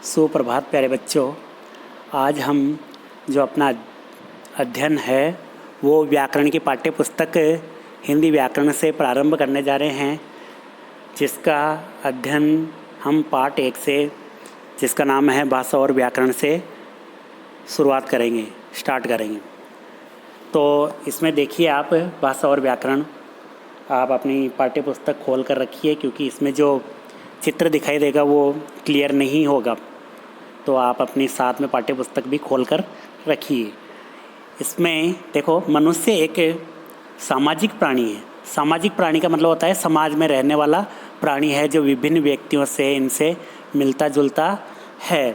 सुप्रभात प्यारे बच्चों। आज हम जो अपना अध्ययन है वो व्याकरण की पाठ्य पुस्तक हिंदी व्याकरण से प्रारंभ करने जा रहे हैं, जिसका अध्ययन हम पाठ 1 से, जिसका नाम है भाषा और व्याकरण से शुरुआत करेंगे, स्टार्ट करेंगे। तो इसमें देखिए आप भाषा और व्याकरण, आप अपनी पाठ्य पुस्तक खोल कर रखिए, क्योंकि इसमें जो चित्र दिखाई देगा वो क्लियर नहीं होगा, तो आप अपनी साथ में पाठ्य पुस्तक भी खोल कर रखिए। इसमें देखो, मनुष्य एक सामाजिक प्राणी है। सामाजिक प्राणी का मतलब होता है समाज में रहने वाला प्राणी है, जो विभिन्न व्यक्तियों से इनसे मिलता जुलता है।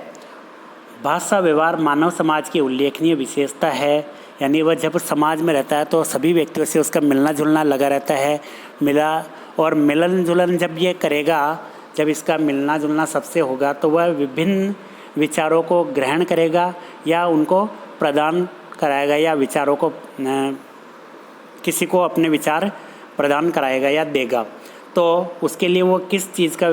भाषा व्यवहार मानव समाज की उल्लेखनीय विशेषता है, यानी वह जब समाज में रहता है तो सभी व्यक्तियों से उसका मिलना जुलना लगा रहता है। और मिलन जुलन जब ये करेगा, जब इसका मिलना जुलना सबसे होगा, तो वह विभिन्न विचारों को ग्रहण करेगा या उनको प्रदान कराएगा, या विचारों को किसी को अपने विचार प्रदान कराएगा या देगा। तो उसके लिए वो किस चीज़ का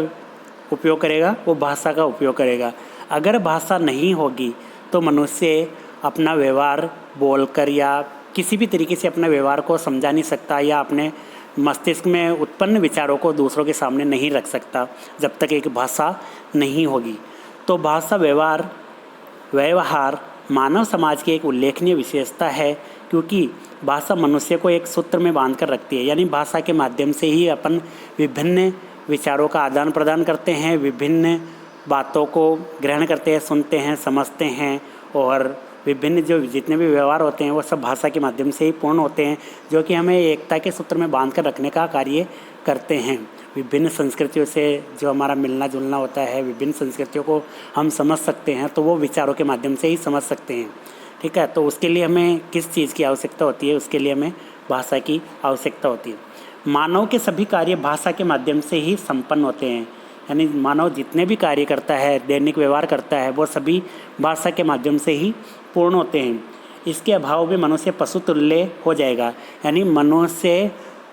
उपयोग करेगा? वो भाषा का उपयोग करेगा। अगर भाषा नहीं होगी तो मनुष्य अपना व्यवहार बोलकर या किसी भी तरीके से अपने व्यवहार को समझा नहीं सकता, या अपने मस्तिष्क में उत्पन्न विचारों को दूसरों के सामने नहीं रख सकता जब तक एक भाषा नहीं होगी। तो भाषा व्यवहार मानव समाज की एक उल्लेखनीय विशेषता है, क्योंकि भाषा मनुष्य को एक सूत्र में बांध कर रखती है। यानी भाषा के माध्यम से ही अपन विभिन्न विचारों का आदान प्रदान करते हैं, विभिन्न बातों को ग्रहण करते हैं, सुनते हैं, समझते हैं, और विभिन्न जो जितने भी व्यवहार होते हैं वो सब भाषा के माध्यम से ही पूर्ण होते हैं, जो कि हमें एकता के सूत्र में बांध कर रखने का कार्य करते हैं। विभिन्न संस्कृतियों से जो हमारा मिलना जुलना होता है, विभिन्न संस्कृतियों को हम समझ सकते हैं, तो वो विचारों के माध्यम से ही समझ सकते हैं। ठीक है, तो उसके लिए हमें किस चीज़ की आवश्यकता होती है? उसके लिए हमें भाषा की आवश्यकता होती है। मानव के सभी कार्य भाषा के माध्यम से ही संपन्न होते हैं। यानी मानव जितने भी कार्य करता है, दैनिक व्यवहार करता है, वो सभी भाषा के माध्यम से ही पूर्ण होते हैं। इसके अभाव में मनुष्य पशु तुल्य हो जाएगा। यानी मनुष्य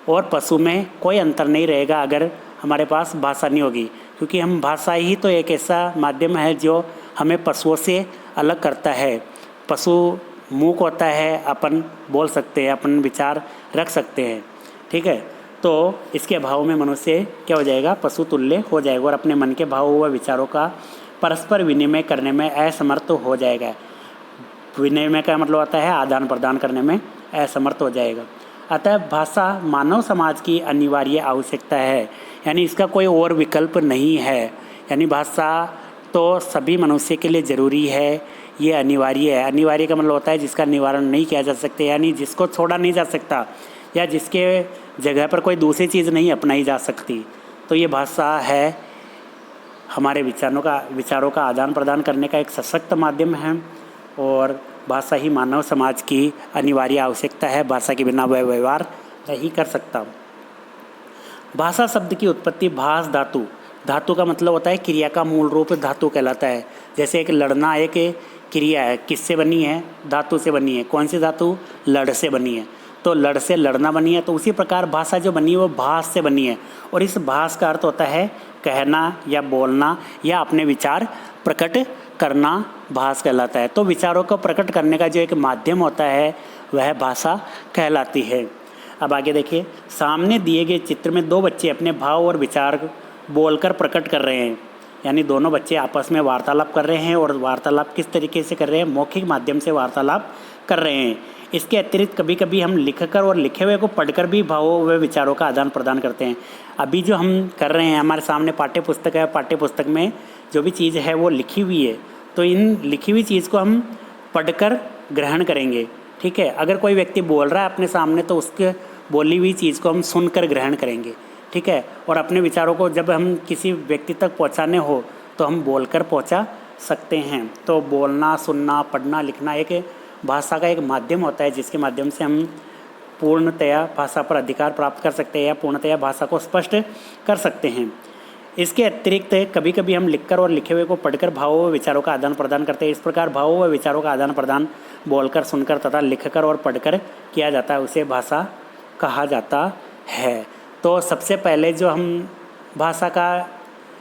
और पशु में कोई अंतर नहीं रहेगा अगर हमारे पास भाषा नहीं होगी, क्योंकि हम भाषा ही तो एक ऐसा माध्यम है जो हमें पशुओं से अलग करता है। पशु मूक होता है, अपन बोल सकते हैं, अपन विचार रख सकते हैं। ठीक है, तो इसके अभाव में मनुष्य क्या हो जाएगा? पशु तुल्य हो जाएगा, और अपने मन के भाव व विचारों का परस्पर विनिमय करने में असमर्थ हो जाएगा। विनिमय का मतलब होता है आदान प्रदान करने में असमर्थ हो जाएगा। अतः भाषा मानव समाज की अनिवार्य आवश्यकता है, यानी इसका कोई और विकल्प नहीं है। यानी भाषा तो सभी मनुष्य के लिए ज़रूरी है, ये अनिवार्य है। अनिवार्य का मतलब होता है जिसका निवारण नहीं किया जा सकता, यानी जिसको छोड़ा नहीं जा सकता, या जिसके जगह पर कोई दूसरी चीज़ नहीं अपनाई जा सकती। तो ये भाषा है हमारे विचारों का आदान प्रदान करने का एक सशक्त माध्यम है, और भाषा ही मानव समाज की अनिवार्य आवश्यकता है। भाषा के बिना वह व्यवहार नहीं कर सकता। भाषा शब्द की उत्पत्ति भाष धातु का मतलब होता है क्रिया का मूल रूप धातु कहलाता है। जैसे एक लड़ना एक क्रिया है, किससे बनी है? धातु से बनी है। कौन सी धातु? लड़ से बनी है। तो लड़ से लड़ना बनी है। तो उसी प्रकार भाषा जो बनी है वो भाष से बनी है, और इस भाष का अर्थ होता है कहना या बोलना या अपने विचार प्रकट करना, भाष कहलाता है। तो विचारों को प्रकट करने का जो एक माध्यम होता है वह भाषा कहलाती है। अब आगे देखिए, सामने दिए गए चित्र में 2 बच्चे अपने भाव और विचार बोलकर प्रकट कर रहे हैं। यानी दोनों बच्चे आपस में वार्तालाप कर रहे हैं, और वार्तालाप किस तरीके से कर रहे हैं? मौखिक माध्यम से वार्तालाप कर रहे हैं। इसके अतिरिक्त कभी कभी हम लिखकर और लिखे हुए को पढ़कर भी भावों व विचारों का आदान प्रदान करते हैं। अभी जो हम कर रहे हैं, हमारे सामने पाठ्य पुस्तक है, पाठ्य पुस्तक में जो भी चीज़ है वो लिखी हुई है, तो इन लिखी हुई चीज़ को हम पढ़कर ग्रहण करेंगे। ठीक है, अगर कोई व्यक्ति बोल रहा है अपने सामने, तो उसके बोली हुई चीज़ को हम सुनकर ग्रहण करेंगे। ठीक है, और अपने विचारों को जब हम किसी व्यक्ति तक पहुंचाने हो तो हम बोलकर पहुंचा सकते हैं। तो बोलना, सुनना, पढ़ना, लिखना एक भाषा का एक माध्यम होता है, जिसके माध्यम से हम पूर्णतया भाषा पर अधिकार प्राप्त कर सकते हैं, या पूर्णतया भाषा को स्पष्ट कर सकते हैं। इसके अतिरिक्त कभी कभी हम लिखकर और लिखे हुए को पढ़कर भावों व विचारों का आदान प्रदान करते हैं। इस प्रकार भावों व विचारों का आदान प्रदान बोलकर, सुनकर तथा लिखकर और पढ़कर किया जाता है, उसे भाषा कहा जाता है। तो सबसे पहले जो हम भाषा का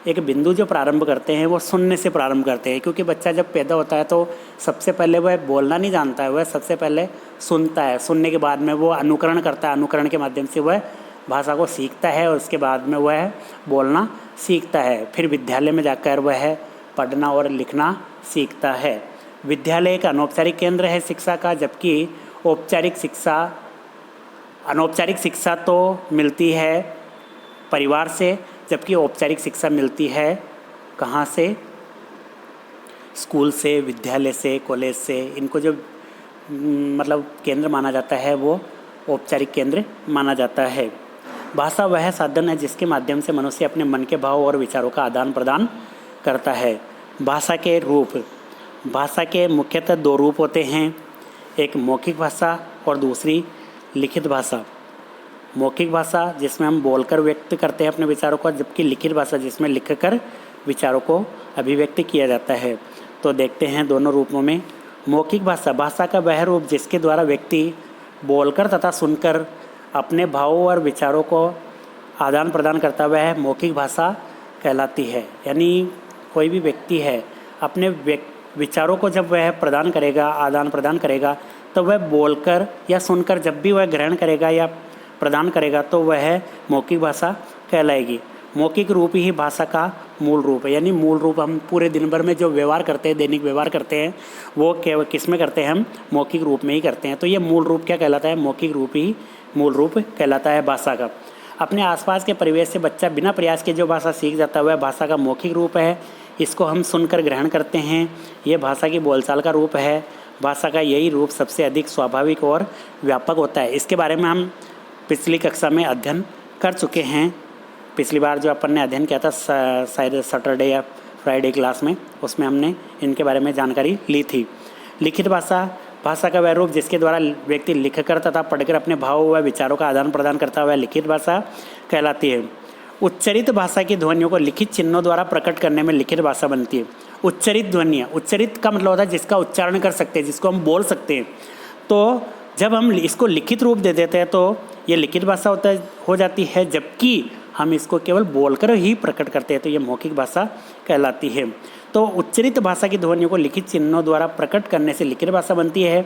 एक बिंदु जो प्रारंभ करते हैं वो शून्य से प्रारंभ करते हैं, क्योंकि बच्चा जब पैदा होता है तो सबसे पहले वह बोलना नहीं जानता है, वह सबसे पहले सुनता है। सुनने के बाद में वो अनुकरण करता है, अनुकरण के माध्यम से वह भाषा को सीखता है और उसके बाद में वह बोलना सीखता है। फिर विद्यालय में जाकर वह पढ़ना और लिखना सीखता है। विद्यालय एक अनौपचारिक केंद्र है शिक्षा का, जबकि अनौपचारिक शिक्षा तो मिलती है परिवार से, जबकि औपचारिक शिक्षा मिलती है कहाँ से? स्कूल से, विद्यालय से, कॉलेज से। इनको जो मतलब केंद्र माना जाता है वो औपचारिक केंद्र माना जाता है। भाषा वह साधन है जिसके माध्यम से मनुष्य अपने मन के भाव और विचारों का आदान प्रदान करता है। भाषा के रूप, भाषा के मुख्यतः दो रूप होते हैं, एक मौखिक भाषा और दूसरी लिखित भाषा। मौखिक भाषा जिसमें हम बोलकर व्यक्त करते हैं अपने विचारों को, जबकि लिखित भाषा जिसमें लिखकर विचारों को अभिव्यक्त किया जाता है। तो देखते हैं दोनों रूपों में। मौखिक भाषा, भाषा का वह रूप जिसके द्वारा व्यक्ति बोलकर तथा सुनकर अपने भावों और विचारों को आदान प्रदान करता हुआ है, मौखिक भाषा कहलाती है। यानी कोई भी व्यक्ति है अपने विचारों को जब वह प्रदान करेगा, आदान प्रदान करेगा, तो वह बोलकर या सुनकर जब भी वह ग्रहण करेगा या प्रदान करेगा तो वह मौखिक भाषा कहलाएगी। मौखिक रूप ही भाषा का मूल रूप है। यानी मूल रूप हम पूरे दिन भर में जो व्यवहार करते हैं, दैनिक व्यवहार करते हैं, वो किस में करते हैं? हम मौखिक रूप में ही करते हैं। तो ये मूल रूप क्या कहलाता है? मौखिक रूप ही मूल रूप कहलाता है भाषा का। अपने आसपास के परिवेश से बच्चा बिना प्रयास के जो भाषा सीख जाता है वह भाषा का मौखिक रूप है। इसको हम सुनकर ग्रहण करते हैं, ये भाषा की बोलचाल का रूप है। भाषा का यही रूप सबसे अधिक स्वाभाविक और व्यापक होता है। इसके बारे में हम पिछली कक्षा में अध्ययन कर चुके हैं। पिछली बार जो अपन ने अध्ययन किया था शायद सैटरडे या फ्राइडे क्लास में, उसमें हमने इनके बारे में जानकारी ली थी। लिखित भाषा, भाषा का वह रूप जिसके द्वारा व्यक्ति लिखकर तथा पढ़कर अपने भाव व विचारों का आदान प्रदान करता हुआ लिखित भाषा कहलाती है। उच्चरित भाषा की ध्वनियों को लिखित चिन्हों द्वारा प्रकट करने में लिखित भाषा बनती है। उच्चरित ध्वनियाँ, उच्चरित का मतलब होता है जिसका उच्चारण कर सकते हैं, जिसको हम बोल सकते हैं। तो जब हम इसको लिखित रूप दे देते हैं तो ये लिखित भाषा हो जाती है, जबकि हम इसको केवल बोलकर ही प्रकट करते हैं तो ये मौखिक भाषा कहलाती है। तो उच्चरित भाषा की ध्वनियों को लिखित चिन्हों द्वारा प्रकट करने से लिखित भाषा बनती है।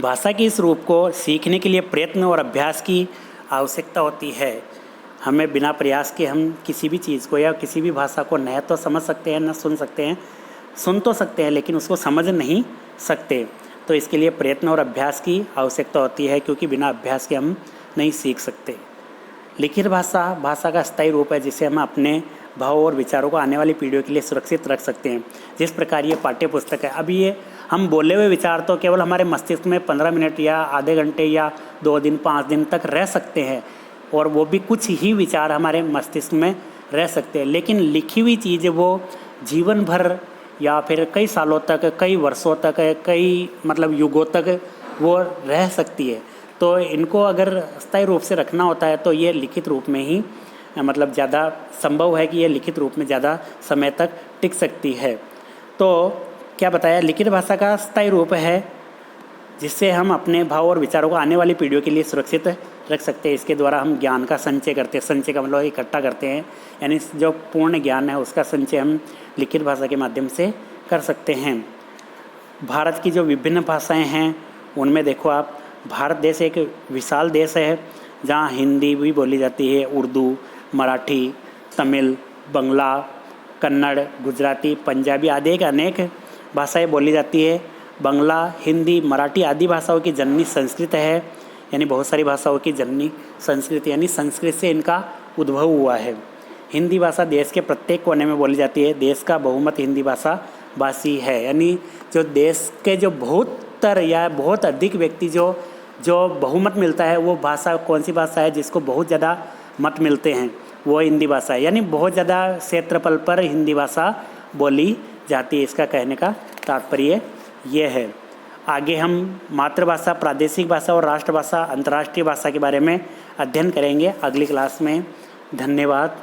भाषा के इस रूप को सीखने के लिए प्रयत्न और अभ्यास की आवश्यकता होती है। हमें बिना प्रयास के हम किसी भी चीज़ को या किसी भी भाषा को न तो समझ सकते हैं न सुन सकते हैं। सुन तो सकते हैं लेकिन उसको समझ नहीं सकते। तो इसके लिए प्रयत्न और अभ्यास की आवश्यकता होती है, क्योंकि बिना अभ्यास के हम नहीं सीख सकते। लिखित भाषा भाषा का स्थायी रूप है जिसे हम अपने भाव और विचारों को आने वाली पीढ़ियों के लिए सुरक्षित रख सकते हैं। जिस प्रकार ये पाठ्य पुस्तक है, अभी ये हम बोले हुए विचार तो केवल हमारे मस्तिष्क में 15 मिनट या आधे घंटे या 2 दिन 5 दिन तक रह सकते हैं, और वो भी कुछ ही विचार हमारे मस्तिष्क में रह सकते हैं। लेकिन लिखी हुई चीज़ वो जीवन भर या फिर कई सालों तक, कई वर्षों तक, कई मतलब युगों तक वो रह सकती है। तो इनको अगर स्थायी रूप से रखना होता है तो ये लिखित रूप में ही मतलब ज़्यादा संभव है कि ये लिखित रूप में ज़्यादा समय तक टिक सकती है। तो क्या बताया, लिखित भाषा का स्थायी रूप है जिससे हम अपने भाव और विचारों को आने वाली पीढ़ियों के लिए सुरक्षित रख सकते हैं। इसके द्वारा हम ज्ञान का संचय करते हैं। संचय का मतलब इकट्ठा करते हैं, यानी जो पूर्ण ज्ञान है उसका संचय हम लिखित भाषा के माध्यम से कर सकते हैं। भारत की जो विभिन्न भाषाएं हैं उनमें देखो आप, भारत देश एक विशाल देश है जहाँ हिंदी भी बोली जाती है, उर्दू, मराठी, तमिल, बंगला, कन्नड़, गुजराती, पंजाबी आदि अनेक भाषाएं बोली जाती है। बंगला, हिंदी, मराठी आदि भाषाओं की जननी संस्कृत है, यानी बहुत सारी भाषाओं की जननी संस्कृत, यानी संस्कृत से इनका उद्भव हुआ है। हिंदी भाषा देश के प्रत्येक कोने में बोली जाती है। देश का बहुमत हिंदी भाषा भाषी है, यानी जो देश के जो बहुतर या बहुत अधिक व्यक्ति जो बहुमत मिलता है वो भाषा कौन सी भाषा है जिसको बहुत ज़्यादा मत मिलते हैं, वो हिंदी भाषा है। यानी बहुत ज़्यादा क्षेत्रफल पर हिंदी भाषा बोली जाती है। इसका कहने का तात्पर्य ये है। आगे हम मातृभाषा, प्रादेशिक भाषा और राष्ट्रभाषा, अंतर्राष्ट्रीय भाषा के बारे में अध्ययन करेंगे अगली क्लास में। धन्यवाद।